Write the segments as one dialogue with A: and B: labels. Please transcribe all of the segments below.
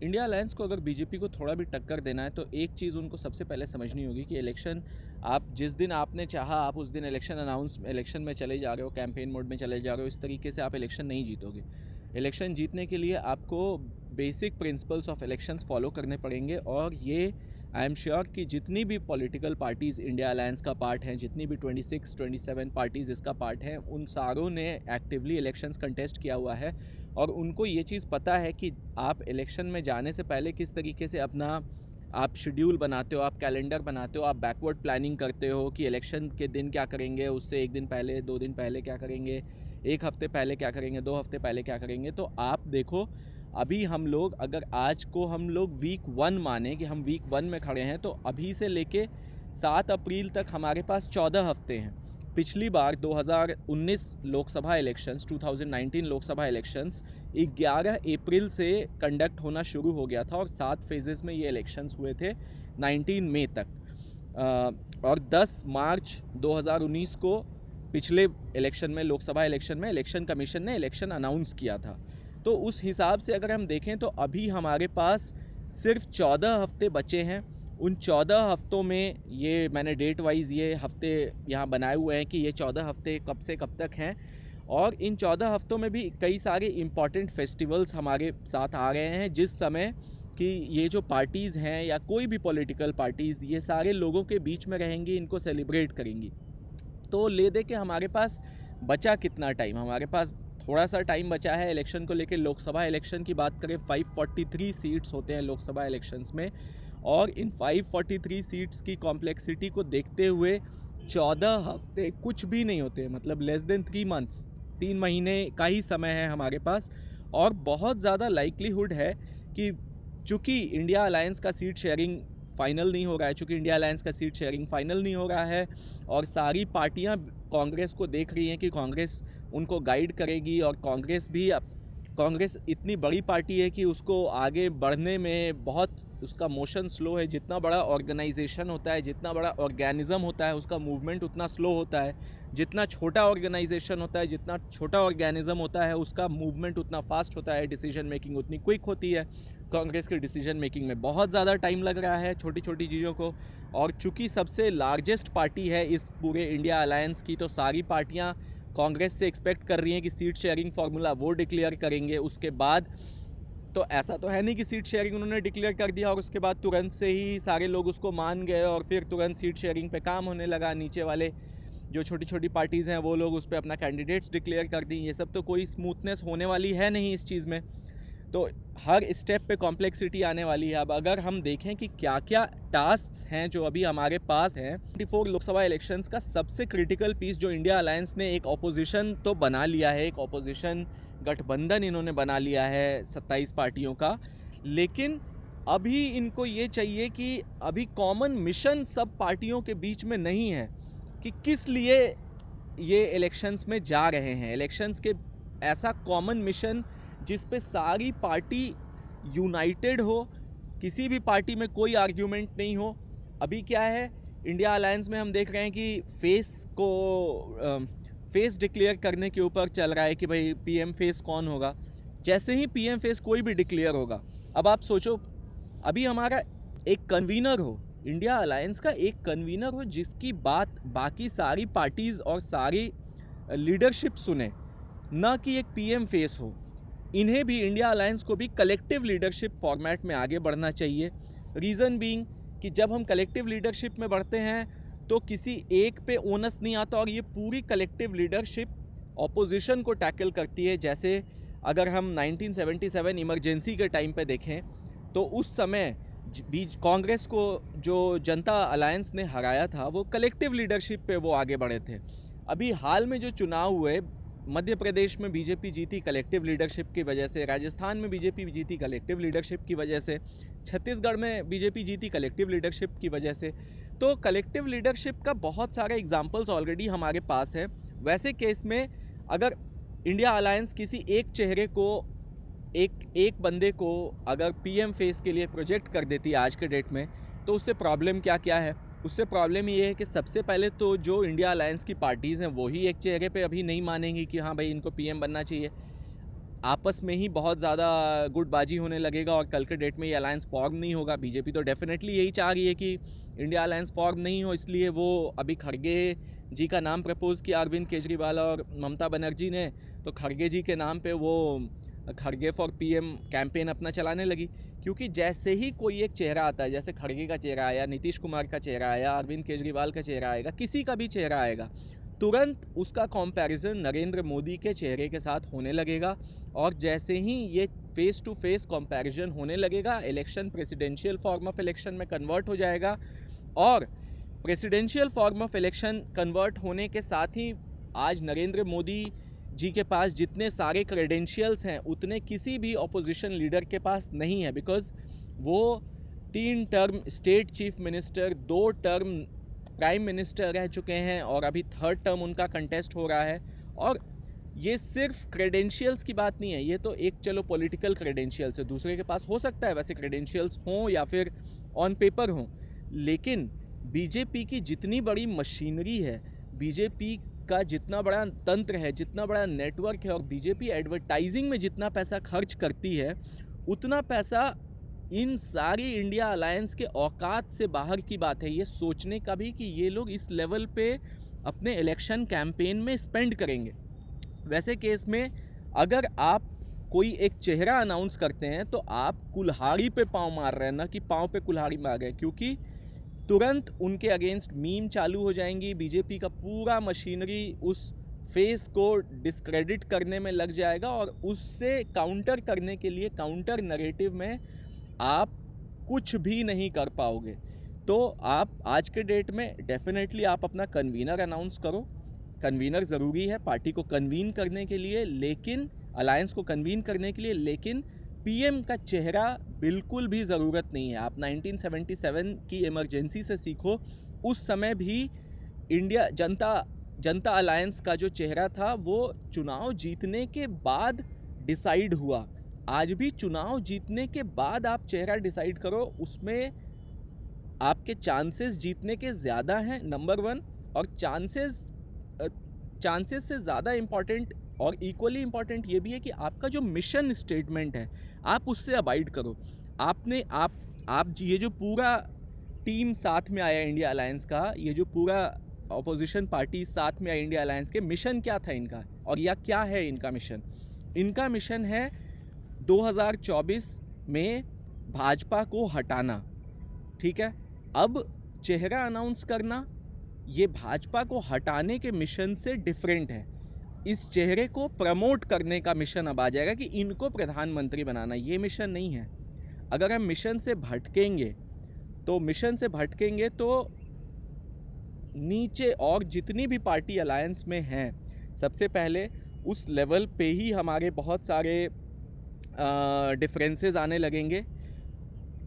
A: India alliance को अगर BJP को थोड़ा भी टक्कर देना है तो एक चीज़ उनको सबसे पहले समझनी होगी कि इलेक्शन आप जिस दिन आपने चाहा आप उस दिन इलेक्शन में चले जा रहे हो, कैंपेन मोड में चले जा रहे हो। इस तरीके से आप इलेक्शन नहीं जीतोगे। इलेक्शन जीतने के लिए आपको basic principles of elections follow करने पड़ेंगे, और ये आई एम श्योर कि जितनी भी पॉलिटिकल पार्टीज़ इंडिया अलायंस का पार्ट हैं, जितनी भी 26-27 पार्टीज़ इसका पार्ट हैं, उन सारों ने एक्टिवली इलेक्शंस कंटेस्ट किया हुआ है। और उनको ये चीज़ पता है कि आप इलेक्शन में जाने से पहले किस तरीके से अपना आप शेड्यूल बनाते हो, आप कैलेंडर बनाते हो, आप बैकवर्ड प्लानिंग करते हो कि इलेक्शन के दिन क्या करेंगे, उससे एक दिन पहले, 2 दिन पहले क्या करेंगे, एक हफ्ते पहले क्या करेंगे, 2 हफ्ते पहले क्या करेंगे। तो आप देखो, अभी हम लोग अगर आज को हम लोग वीक 1 माने कि हम वीक 1 में खड़े हैं, तो अभी से लेके 7 अप्रैल तक हमारे पास 14 हफ्ते हैं। पिछली बार 2019 लोकसभा इलेक्शंस, 2019 लोकसभा इलेक्शंस 11 अप्रैल से कंडक्ट होना शुरू हो गया था और 7 फेजेस में ये इलेक्शंस हुए थे 19 मई तक। और 10 मार्च 2019 को पिछले इलेक्शन में, लोकसभा इलेक्शन में, इलेक्शन कमीशन ने इलेक्शन अनाउंस किया था। तो उस हिसाब से अगर हम देखें तो अभी हमारे पास सिर्फ 14 हफ्ते बचे हैं। उन 14 हफ्तों में, ये मैंने डेट वाइज ये हफ्ते यहाँ बनाए हुए हैं कि ये 14 हफ्ते कब से कब तक हैं। और इन 14 हफ्तों में भी कई सारे इम्पॉर्टेंट फेस्टिवल्स हमारे साथ आ रहे हैं, जिस समय कि ये जो पार्टीज़ हैं या कोई भी पॉलिटिकल पार्टीज़, ये सारे लोगों के बीच में रहेंगी, इनको सेलिब्रेट करेंगी। तो ले दे के हमारे पास बचा कितना टाइम, हमारे पास थोड़ा सा टाइम बचा है इलेक्शन को लेकर। लोकसभा इलेक्शन की बात करें, 543 सीट्स होते हैं लोकसभा इलेक्शंस में, और इन 543 सीट्स की कॉम्प्लेक्सिटी को देखते हुए 14 हफ्ते कुछ भी नहीं होते, मतलब लेस देन 3 मंथ्स, 3 महीने का ही समय है हमारे पास। और बहुत ज़्यादा लाइक्लीहुड है कि चूँकि इंडिया अलायंस का सीट शेयरिंग फाइनल नहीं हो रहा है, चूँकि इंडिया अलायंस का सीट शेयरिंग फाइनल नहीं हो रहा है, और सारी पार्टियां कांग्रेस को देख रही हैं कि कांग्रेस उनको गाइड करेगी, और कांग्रेस इतनी बड़ी पार्टी है कि उसको आगे बढ़ने में बहुत उसका मोशन स्लो है। जितना बड़ा ऑर्गेनाइजेशन होता है, जितना बड़ा ऑर्गेनिज्म होता है, उसका मूवमेंट उतना स्लो होता है। जितना छोटा ऑर्गेनाइजेशन होता है, जितना छोटा ऑर्गेनिज्म होता है, उसका मूवमेंट उतना फास्ट होता है, डिसीजन मेकिंग उतनी क्विक होती है। कांग्रेस की डिसीजन मेकिंग में बहुत ज़्यादा टाइम लग रहा है छोटी छोटी चीज़ों को। और चूँकि सबसे लार्जेस्ट पार्टी है इस पूरे इंडिया अलायंस की, तो सारी पार्टियां कांग्रेस से एक्सपेक्ट कर रही हैं कि सीट शेयरिंग फार्मूला वो डिक्लेयर करेंगे। उसके बाद तो ऐसा तो है नहीं कि सीट शेयरिंग उन्होंने डिक्लेयर कर दिया और उसके बाद तुरंत से ही सारे लोग उसको मान गए और फिर तुरंत सीट शेयरिंग पे काम होने लगा। नीचे वाले जो छोटी छोटी पार्टीज़ हैं वो लोग उस पर अपना कैंडिडेट्स डिक्लेयर कर दी। ये सब तो कोई स्मूथनेस होने वाली है नहीं इस चीज़ में। तो हर स्टेप पे कॉम्प्लेक्सिटी आने वाली है। अब अगर हम देखें कि क्या क्या टास्क हैं जो अभी हमारे पास हैं, 24 लोकसभा इलेक्शंस का सबसे क्रिटिकल पीस जो इंडिया अलायंस ने एक ऑपोजिशन तो बना लिया है, एक ऑपोजिशन गठबंधन इन्होंने बना लिया है 27 पार्टियों का, लेकिन अभी इनको ये चाहिए कि अभी कॉमन मिशन सब पार्टियों के बीच में नहीं है कि किस लिए ये इलेक्शंस में जा रहे हैं। इलेक्शंस के ऐसा कॉमन मिशन जिस पे सारी पार्टी यूनाइटेड हो, किसी भी पार्टी में कोई आर्ग्यूमेंट नहीं हो। अभी क्या है, इंडिया अलायंस में हम देख रहे हैं कि फेस डिक्लेयर करने के ऊपर चल रहा है कि भाई पीएम फेस कौन होगा। जैसे ही पीएम फेस कोई भी डिक्लेयर होगा, अब आप सोचो अभी हमारा एक कन्वीनर हो, इंडिया अलायंस का एक कन्वीनर हो जिसकी बात बाकी सारी पार्टीज़ और सारी लीडरशिप सुने, ना कि एक पीएम फेस हो। इन्हें भी, इंडिया अलायंस को भी कलेक्टिव लीडरशिप फॉर्मेट में आगे बढ़ना चाहिए। रीज़न बीइंग कि जब हम कलेक्टिव लीडरशिप में बढ़ते हैं तो किसी एक पे ओनस नहीं आता और ये पूरी कलेक्टिव लीडरशिप ऑपोजिशन को टैकल करती है। जैसे अगर हम 1977 इमरजेंसी के टाइम पे देखें तो उस समय कांग्रेस को जो जनता अलायंस ने हराया था वो कलेक्टिव लीडरशिप पे वो आगे बढ़े थे। अभी हाल में जो चुनाव हुए, मध्य प्रदेश में बीजेपी जीती कलेक्टिव लीडरशिप की वजह से, राजस्थान में बीजेपी जीती कलेक्टिव लीडरशिप की वजह से, छत्तीसगढ़ में बीजेपी जीती कलेक्टिव लीडरशिप की वजह से। तो कलेक्टिव लीडरशिप का बहुत सारे एग्जाम्पल्स ऑलरेडी हमारे पास है। वैसे केस में अगर इंडिया अलायंस किसी एक चेहरे को, एक बंदे को अगर पीएम फेस के लिए प्रोजेक्ट कर देती है आज के डेट में, तो उससे प्रॉब्लम क्या क्या है? उससे प्रॉब्लम ये है कि सबसे पहले तो जो इंडिया अलायंस की पार्टीज़ हैं वो ही एक चेहरे पे अभी नहीं मानेंगी कि हाँ भाई इनको पीएम बनना चाहिए। आपस में ही बहुत ज़्यादा गुटबाजी होने लगेगा और कल के डेट में ये अलायंस फॉर्म नहीं होगा। बीजेपी तो डेफिनेटली यही चाह रही है कि इंडिया अलायंस फॉर्म नहीं हो, इसलिए वो अभी खड़गे जी का नाम प्रपोज़ किया अरविंद केजरीवाल और ममता बनर्जी ने, तो खड़गे जी के नाम पे वो खड़गे फॉर पीएम कैंपेन अपना चलाने लगी। क्योंकि जैसे ही कोई एक चेहरा आता है, जैसे खड़गे का चेहरा आया, नीतीश कुमार का चेहरा आया, अरविंद केजरीवाल का चेहरा आएगा, किसी का भी चेहरा आएगा, तुरंत उसका कंपैरिजन नरेंद्र मोदी के चेहरे के साथ होने लगेगा। और जैसे ही ये फेस टू फेस कंपैरिजन होने लगेगा, election presidential form of election में कन्वर्ट हो जाएगा। और presidential form of election convert होने के साथ ही आज नरेंद्र मोदी जी के पास जितने सारे क्रेडेंशियल्स हैं उतने किसी भी ऑपोजिशन लीडर के पास नहीं है। बिकॉज वो 3 term state chief minister, 2 term prime minister रह चुके हैं और अभी 3rd टर्म उनका कंटेस्ट हो रहा है। और ये सिर्फ क्रेडेंशियल्स की बात नहीं है, ये तो एक चलो पॉलिटिकल क्रेडेंशियल्स है, दूसरे के पास हो सकता है वैसे क्रेडेंशियल्स हों या फिर ऑन पेपर हों, लेकिन बीजेपी की जितनी बड़ी मशीनरी है, बीजेपी का जितना बड़ा तंत्र है, जितना बड़ा नेटवर्क है, और बीजेपी एडवर्टाइजिंग में जितना पैसा खर्च करती है, उतना पैसा इन सारी इंडिया अलायंस के औकात से बाहर की बात है ये सोचने का भी कि ये लोग इस लेवल पे अपने इलेक्शन कैंपेन में स्पेंड करेंगे। वैसे केस में अगर आप कोई एक चेहरा अनाउंस करते हैं तो आप कुल्हाड़ी पे पाँव मार रहे हैं, ना कि पाँव पे कुल्हाड़ी मार रहे हैं, क्योंकि तुरंत उनके अगेंस्ट मीम चालू हो जाएंगी। बीजेपी का पूरा मशीनरी उस फेस को डिस्क्रेडिट करने में लग जाएगा और उससे काउंटर करने के लिए काउंटर नरेटिव में आप कुछ भी नहीं कर पाओगे। तो आप आज के डेट में डेफिनेटली आप अपना कन्वीनर अनाउंस करो। कन्वीनर ज़रूरी है पार्टी को कन्वीन करने के लिए, लेकिन अलायंस को कन्वीन करने के लिए, लेकिन पीएम का चेहरा बिल्कुल भी ज़रूरत नहीं है। आप 1977 की इमरजेंसी से सीखो, उस समय भी इंडिया जनता अलायंस का जो चेहरा था वो चुनाव जीतने के बाद डिसाइड हुआ। आज भी चुनाव जीतने के बाद आप चेहरा डिसाइड करो, उसमें आपके चांसेस जीतने के ज़्यादा हैं, नंबर 1। और चांसेस से ज़्यादा इम्पॉर्टेंट और इक्वली इम्पॉर्टेंट ये भी है कि आपका जो मिशन स्टेटमेंट है आप उससे अबाइड करो। आप ये जो पूरा टीम साथ में आया इंडिया अलायंस का, ये जो पूरा ऑपोजिशन पार्टी साथ में आई इंडिया अलायंस के, मिशन क्या था इनका और या क्या है इनका मिशन? इनका मिशन है 2024 में भाजपा को हटाना। ठीक है, अब चेहरा अनाउंस करना ये भाजपा को हटाने के मिशन से डिफरेंट है। इस चेहरे को प्रमोट करने का मिशन अब आ जाएगा कि इनको प्रधानमंत्री बनाना, ये मिशन नहीं है। अगर हम मिशन से भटकेंगे तो नीचे और जितनी भी पार्टी अलायंस में हैं, सबसे पहले उस लेवल पे ही हमारे बहुत सारे डिफरेंसेस आने लगेंगे।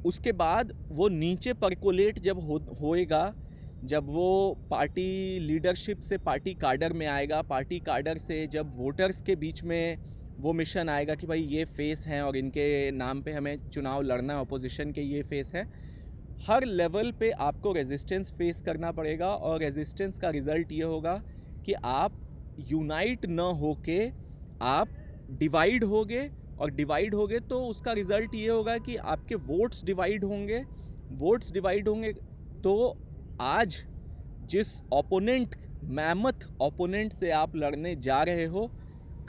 A: उसके बाद वो नीचे परकोलेट जब होएगा, जब वो पार्टी लीडरशिप से पार्टी काडर में आएगा, पार्टी काडर से जब वोटर्स के बीच में वो मिशन आएगा कि भाई ये फेस हैं और इनके नाम पे हमें चुनाव लड़ना है, अपोजिशन के ये फेस है, हर लेवल पे आपको रेजिस्टेंस फेस करना पड़ेगा। और रेजिस्टेंस का रिज़ल्ट ये होगा कि आप यूनाइट न होके आप डिवाइड होगे, और डिवाइड होगे तो उसका रिज़ल्ट ये होगा कि आपके वोट्स डिवाइड होंगे। तो आज जिस मैमथ ओपोनेंट से आप लड़ने जा रहे हो,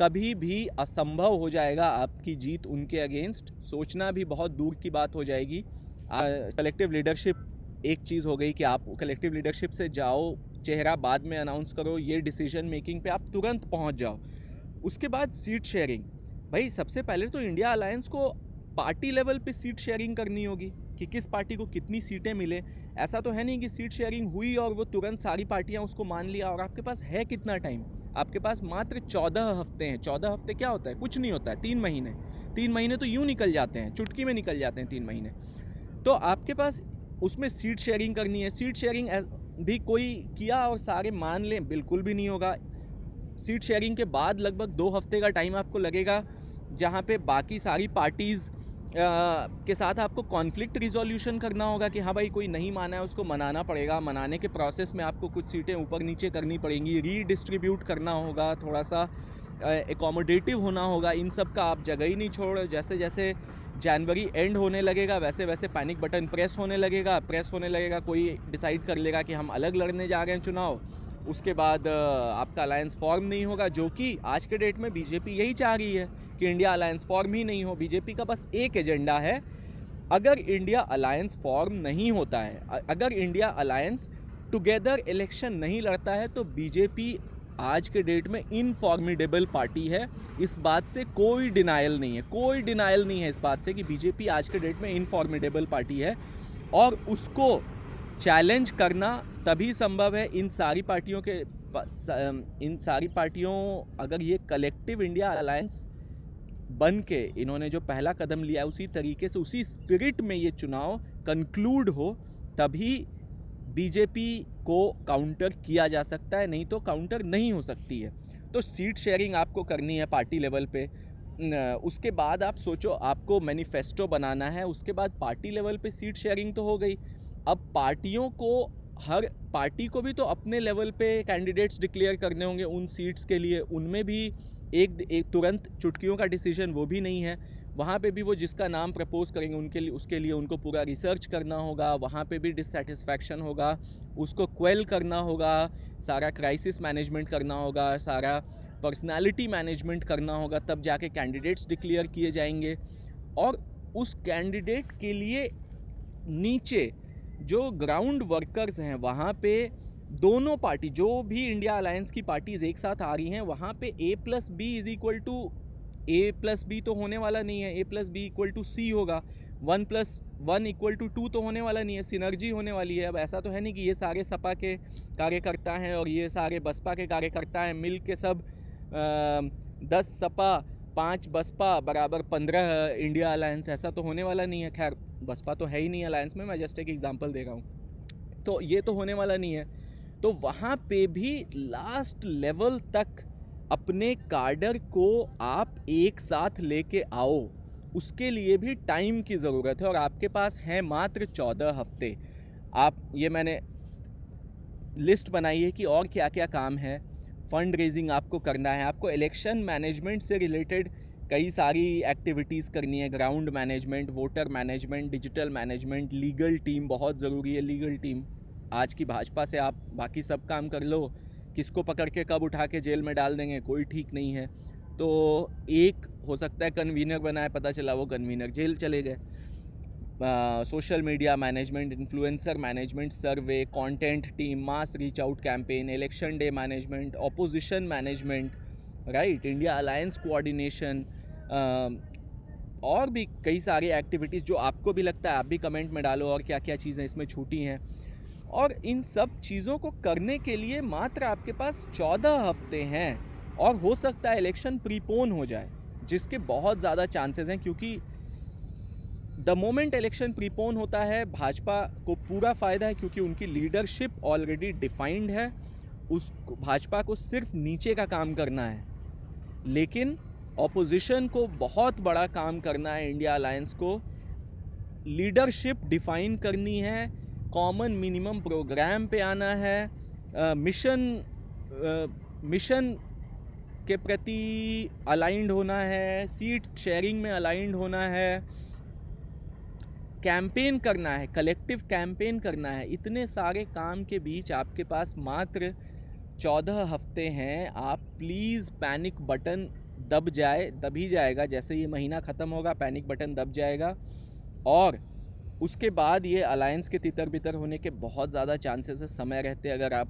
A: कभी भी असंभव हो जाएगा आपकी जीत उनके अगेंस्ट। सोचना भी बहुत दूर की बात हो जाएगी। कलेक्टिव लीडरशिप एक चीज़ हो गई कि आप कलेक्टिव लीडरशिप से जाओ, चेहरा बाद में अनाउंस करो, ये डिसीजन मेकिंग पे आप तुरंत पहुंच जाओ। उसके बाद सीट शेयरिंग, भाई सबसे पहले तो इंडिया अलायंस को पार्टी लेवल पे सीट शेयरिंग करनी होगी कि किस पार्टी को कितनी सीटें मिले। ऐसा तो है नहीं कि सीट शेयरिंग हुई और वो तुरंत सारी पार्टियां उसको मान लिया। और आपके पास है कितना टाइम? आपके पास मात्र 14 हफ्ते हैं। 14 हफ्ते क्या होता है? कुछ नहीं होता है। 3 महीने तो यूँ निकल जाते हैं, चुटकी में निकल जाते हैं 3 महीने। तो आपके पास उसमें सीट शेयरिंग करनी है। सीट शेयरिंग भी कोई किया और सारे मान लें, बिल्कुल भी नहीं होगा। सीट शेयरिंग के बाद लगभग 2 हफ्ते का टाइम आपको लगेगा, जहाँ पे बाकी सारी पार्टीज़ के साथ आपको कॉन्फ्लिक्ट रिजोल्यूशन करना होगा कि हाँ भाई कोई नहीं माना है उसको मनाना पड़ेगा। मनाने के प्रोसेस में आपको कुछ सीटें ऊपर नीचे करनी पड़ेंगी, रीडिस्ट्रीब्यूट करना होगा थोड़ा सा, एकोमोडेटिव होना होगा, इन सब का आप जगह ही नहीं छोड़। जैसे जैसे जनवरी एंड होने लगेगा वैसे वैसे पैनिक बटन प्रेस होने लगेगा, कोई डिसाइड कर लेगा कि हम अलग लड़ने जा रहे हैं चुनाव, उसके बाद आपका अलायंस फॉर्म नहीं होगा, जो कि आज के डेट में बीजेपी यही चाह रही है कि इंडिया अलायंस फॉर्म ही नहीं हो। बीजेपी का बस एक एजेंडा है, अगर इंडिया अलायंस फॉर्म नहीं होता है, अगर इंडिया अलायंस टुगेदर इलेक्शन नहीं लड़ता है, तो बीजेपी आज के डेट में इनफॉर्मिडेबल पार्टी है। इस बात से कोई डिनायल नहीं है इस बात से कि बीजेपी आज के डेट में इनफॉर्मिडेबल पार्टी है, और उसको चैलेंज करना तभी संभव है इन सारी पार्टियों अगर ये कलेक्टिव इंडिया अलायंस बन के इन्होंने जो पहला कदम लिया है उसी तरीके से, उसी स्पिरिट में ये चुनाव कंक्लूड हो, तभी बीजेपी को काउंटर किया जा सकता है, नहीं तो काउंटर नहीं हो सकती है। तो सीट शेयरिंग आपको करनी है पार्टी लेवल पे, उसके बाद आप सोचो आपको मैनिफेस्टो बनाना है, उसके बाद पार्टी लेवल पे सीट शेयरिंग तो हो गई। अब पार्टियों को, हर पार्टी को भी तो अपने लेवल पे कैंडिडेट्स डिक्लेयर करने होंगे उन सीट्स के लिए, उनमें भी एक तुरंत चुटकियों का डिसीजन वो भी नहीं है। वहाँ पे भी वो जिसका नाम प्रपोज करेंगे उसके लिए उनको पूरा रिसर्च करना होगा, वहाँ पे भी डिससेटिस्फैक्शन होगा, उसको क्वेल करना होगा, सारा क्राइसिस मैनेजमेंट करना होगा, सारा पर्सनालिटी मैनेजमेंट करना होगा, तब जाके कैंडिडेट्स डिक्लेयर किए जाएंगे। और उस कैंडिडेट के लिए नीचे जो ग्राउंड वर्कर्स हैं, वहाँ पे दोनों पार्टी, जो भी इंडिया अलायंस की पार्टीज एक साथ आ रही हैं, वहाँ पे A+B is equal to A+B तो होने वाला नहीं है, A+B इक्वल टू C होगा, 1+1 इक्वल टू 2 तो होने वाला नहीं है, सिनर्जी होने वाली है। अब ऐसा तो है नहीं कि ये सारे सपा के कार्यकर्ता हैं और ये सारे बसपा के कार्यकर्ता हैं, मिल के सब 10 सपा 5 बसपा बराबर 15 इंडिया अलायंस, ऐसा तो होने वाला नहीं है। खैर बसपा तो है ही नहीं अलायंस में, मैं जस्ट एक एग्जांपल दे रहा हूँ, तो ये तो होने वाला नहीं है। तो वहाँ पे भी लास्ट लेवल तक अपने कार्डर को आप एक साथ लेके आओ, उसके लिए भी टाइम की ज़रूरत है, और आपके पास है मात्र 14 हफ्ते। ये मैंने लिस्ट बनाई है कि और क्या क्या काम है। फंड रेजिंग आपको करना है, आपको इलेक्शन मैनेजमेंट से रिलेटेड कई सारी एक्टिविटीज़ करनी है, ground management, voter management, digital management, legal team बहुत ज़रूरी है। लीगल टीम आज की भाजपा से आप बाकी सब काम कर लो, किसको पकड़ के कब उठा के जेल में डाल देंगे कोई ठीक नहीं है। तो एक हो सकता है कन्वीनर बनाए, पता चला वो कन्वीनर जेल चले गए। Social media management, influencer management, survey, content team, mass reach out campaign, election day management, opposition management, right, India alliance coordination, और भी कई सारी एक्टिविटीज़ जो आपको भी लगता है, आप भी कमेंट में डालो और क्या क्या चीज़ें इसमें छूटी हैं। और इन सब चीज़ों को करने के लिए मात्र आपके पास 14 हफ्ते हैं, और हो सकता है इलेक्शन प्रीपोन हो जाए, जिसके बहुत ज़्यादा चांसेस हैं, क्योंकि द मोमेंट इलेक्शन प्रीपोन होता है भाजपा को पूरा फ़ायदा है, क्योंकि उनकी लीडरशिप ऑलरेडी डिफाइंड है। उस भाजपा को सिर्फ नीचे का काम करना है, लेकिन ऑपोजिशन को बहुत बड़ा काम करना है। इंडिया अलायंस को लीडरशिप डिफाइन करनी है, कॉमन मिनिमम प्रोग्राम पे आना है, मिशन के प्रति अलाइंड होना है, सीट शेयरिंग में अलाइंड होना है, कैंपेन करना है, कलेक्टिव कैंपेन करना है। इतने सारे काम के बीच आपके पास मात्र 14 हफ्ते हैं। आप प्लीज़ पैनिक बटन दब ही जाएगा, जैसे ये महीना ख़त्म होगा पैनिक बटन दब जाएगा, और उसके बाद ये अलायंस के तितर बितर होने के बहुत ज़्यादा चांसेस है। समय रहते अगर आप